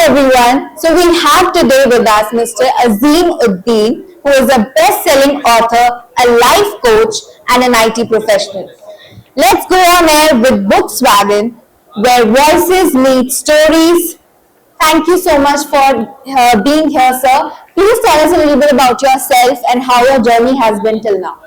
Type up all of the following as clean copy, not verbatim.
everyone. So we have today with us Mr. Azeem Uddin, who is a best-selling author, a life coach, and an IT professional. Let's go on air with BooksWagon, where voices meet stories. Thank you so much for being here, sir. Please tell us a little bit about yourself and how your journey has been till now.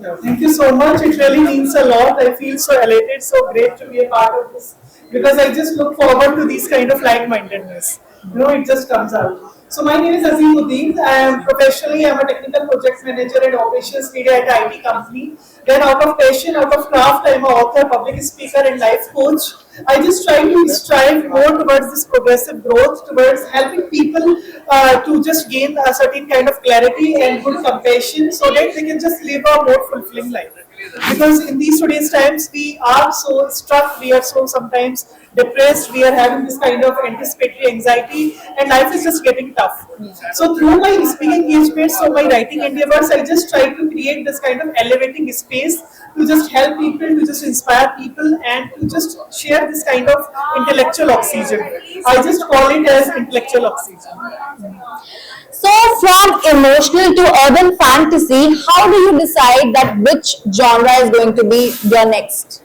Yeah, thank you so much. It really means a lot. I feel so elated, so great to be a part of this because I just look forward to these kind of like-mindedness. It just comes out. So my name is Azeem Uddin. I am professionally I'm a technical project manager and operations leader at an IT company. Then out of passion, out of craft, I'm an author, public speaker, and life coach. I just try to strive more towards this progressive growth, towards helping people to just gain a certain kind of clarity and good compassion so that they can just live a more fulfilling life. Because in these today's times, we are so struck, we are so sometimes depressed, we are having this kind of anticipatory anxiety, and life is just getting tough. So through my speaking engagements, so my writing endeavors, I just try to create this kind of elevating space to just help people, to just inspire people, and to just share this kind of intellectual oxygen. I just call it as intellectual oxygen. So, from emotional to urban fantasy, how do you decide that which genre is going to be your next?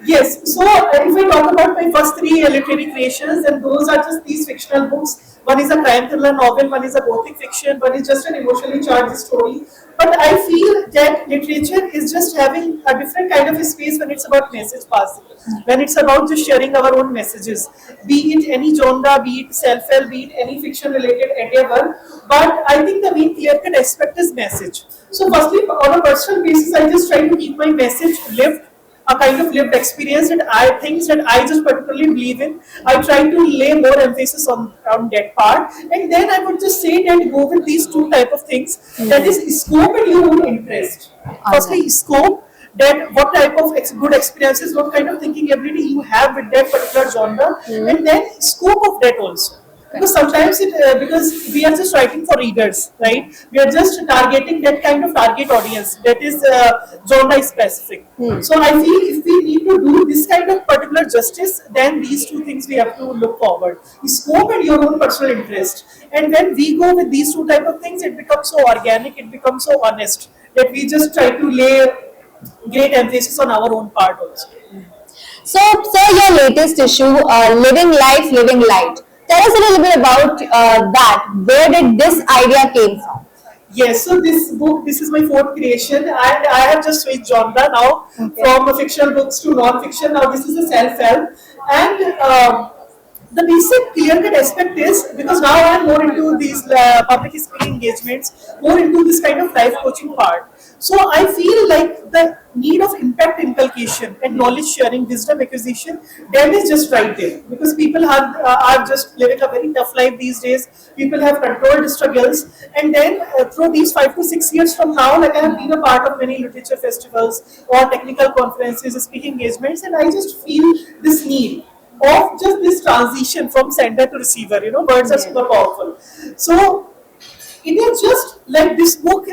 Yes, so if I talk about my first three literary creations, then those are just these fictional books. One is a crime thriller novel, one is a gothic fiction, one is just an emotionally charged story. But I feel that literature is just having a different kind of a space when it's about message passing, when it's about just sharing our own messages, be it any genre, be it self-help, be it any fiction-related endeavor. But I think the main clear-cut aspect is message. So firstly, on a personal basis, I just try to keep my message lived, a kind of lived experience that things that I just particularly believe in. I try to lay more emphasis on that part, and then I would just say that go with these two type of things. That is scope and your own interest. Firstly, scope. That what type of good experiences, what kind of thinking ability you have with that particular genre, and then scope of that also. Because sometimes because we are just writing for readers, right? We are just targeting that kind of target audience that is genre specific. So I feel if we need to do this kind of particular justice, then these two things we have to look forward: the scope and your own personal interest. And when we go with these two type of things, it becomes so organic, it becomes so honest that we just try to lay great emphasis on our own part also. So, sir, your latest issue, Living Life, Living Light. Tell us a little bit about that. Where did this idea came from? Yes, so this book, this is my fourth creation, and I have just switched genre now from fictional books to non-fiction. Now this is a self-help, and the basic clear-cut aspect is because now I am more into these public speaking engagements, more into this kind of life coaching part. So I feel like the need of impact inculcation and knowledge sharing, wisdom acquisition, that is just right there because people are just living a very tough life these days. People have controlled struggles, and then through these 5 to 6 years from now, like I have been a part of many literature festivals or technical conferences, speaking engagements, and I just feel this need of just this transition from sender to receiver. Words are super powerful. So it is just like this book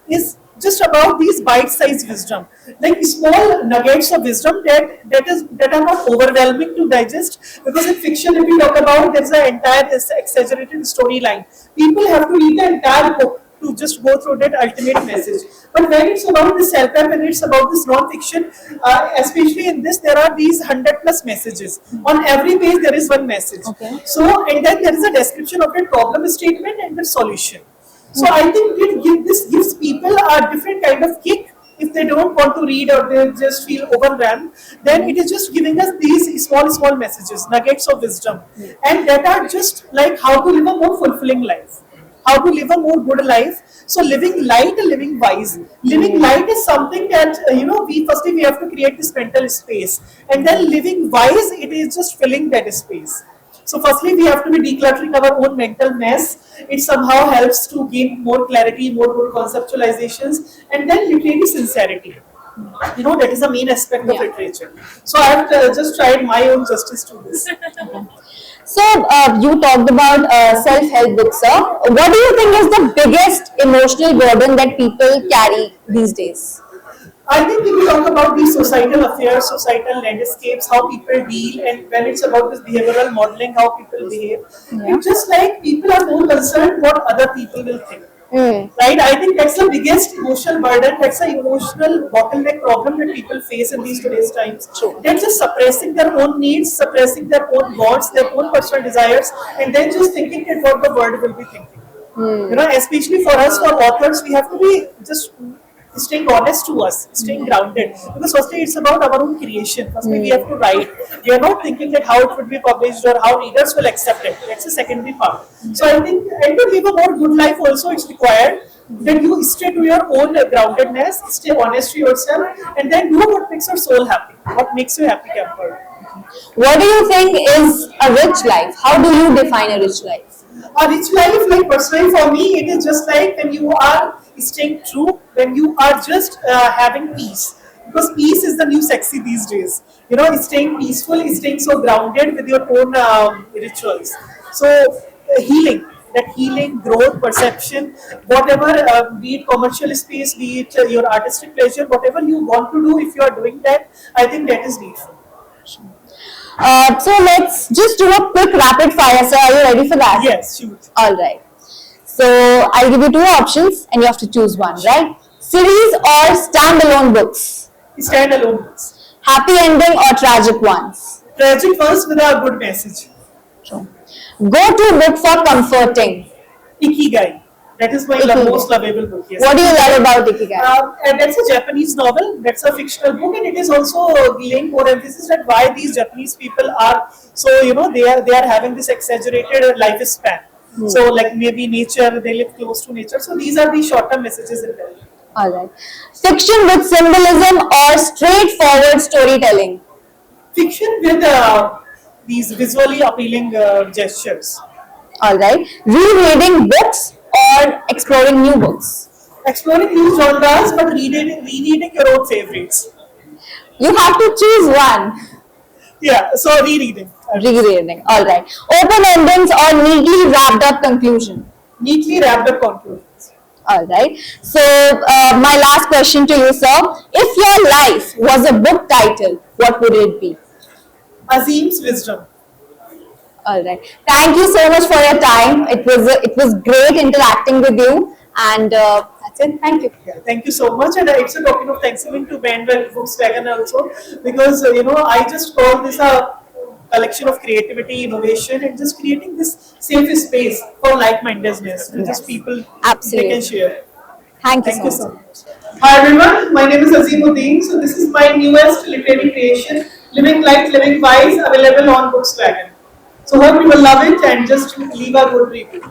is just about these bite-sized wisdom, like small nuggets of wisdom that are not overwhelming to digest. Because in fiction, if we talk about, there's an entire exaggerated storyline. People have to read the entire book to just go through that ultimate message. But when it's about the self-help and it's about this non-fiction, especially in this, there are these 100+ messages. On every page, there is one message. Okay. So, and then there is a description of the problem statement and the solution. So I think this gives people a different kind of kick. If they don't want to read or they just feel overwhelmed, then it is just giving us these small messages, nuggets of wisdom, and that are just like how to live a more fulfilling life, how to live a more good life. So living light and living wise. Living light is something that we have to create this mental space, and then living wise, it is just filling that space. So firstly, we have to be decluttering our own mental mess. It somehow helps to gain more clarity, more good conceptualizations, and then literary sincerity. That is the main aspect of literature. So I have just tried my own justice to this. So, you talked about self-help books, sir. What do you think is the biggest emotional burden that people carry these days? I think if we talk about these societal affairs, societal landscapes, how people deal, and when it's about this behavioral modeling, how people behave, Yeah. it's just like people are more concerned what other people will think. Mm. Right? I think that's the biggest emotional burden, that's the emotional bottleneck problem that people face in these today's times. True. They're just suppressing their own needs, suppressing their own wants, their own personal desires, and then just thinking that what the world will be thinking. Especially for us, for authors, we have to be just staying honest to us, staying grounded. Because firstly, it's about our own creation. Firstly, we have to write. We are not thinking that how it would be published or how readers will accept it. That's the secondary part. So I think, and to live a more good life also, it's required that you stay to your own groundedness, stay honest to yourself, and then do what makes your soul happy, what makes you happy, Camper. What do you think is a rich life? How do you define a rich life? A rich life, like personally for me, it is just like when you are staying true, when you are just having peace. Because peace is the new sexy these days. Staying peaceful, staying so grounded with your own rituals. So, healing, that healing, growth, perception, whatever, be it commercial space, be it your artistic pleasure, whatever you want to do, if you are doing that, I think that is needful. So let's just do a quick rapid fire. So are you ready for that? Yes, shoot. All right. So I'll give you two options and you have to choose one, right? Series or standalone books? Stand alone. Happy ending or tragic ones? Tragic ones with a good message. Go-to book for comforting. Ikigai. That is my Ikigai. most lovable book. Yes. What do you love about Ikigai? And that's a Japanese novel. That's a fictional book, and it is also laying more emphasis that why these Japanese people are so they are having this exaggerated lifespan. So like maybe nature, they live close to nature. So these are the short-term messages in there. All right. Fiction with symbolism or straightforward storytelling? Fiction with these visually appealing gestures. All right. Rereading books or exploring new books? Exploring new genres, but rereading your own favorites. You have to choose one. Yeah, so rereading. Rereading. All right. Open endings or neatly wrapped up conclusion? Neatly wrapped up conclusions. All right. So, my last question to you, sir. If your life was a book title, what would it be? Azeem's wisdom. All right. Thank you so much for your time. It was great interacting with you, and that's it. Thank you. Yeah, thank you so much. And it's a token of thanksgiving to BooksWagon also, because I just call this a collection of creativity, innovation, and just creating this safe space for like-mindedness, and just people Absolutely. they can share. Thank you Thank so you much. so much. Hi everyone, my name is Azeem Uddin. So this is my newest literary creation, Living Light, Living Wise, available on BooksWagon. So hope you will love it and just leave a good review.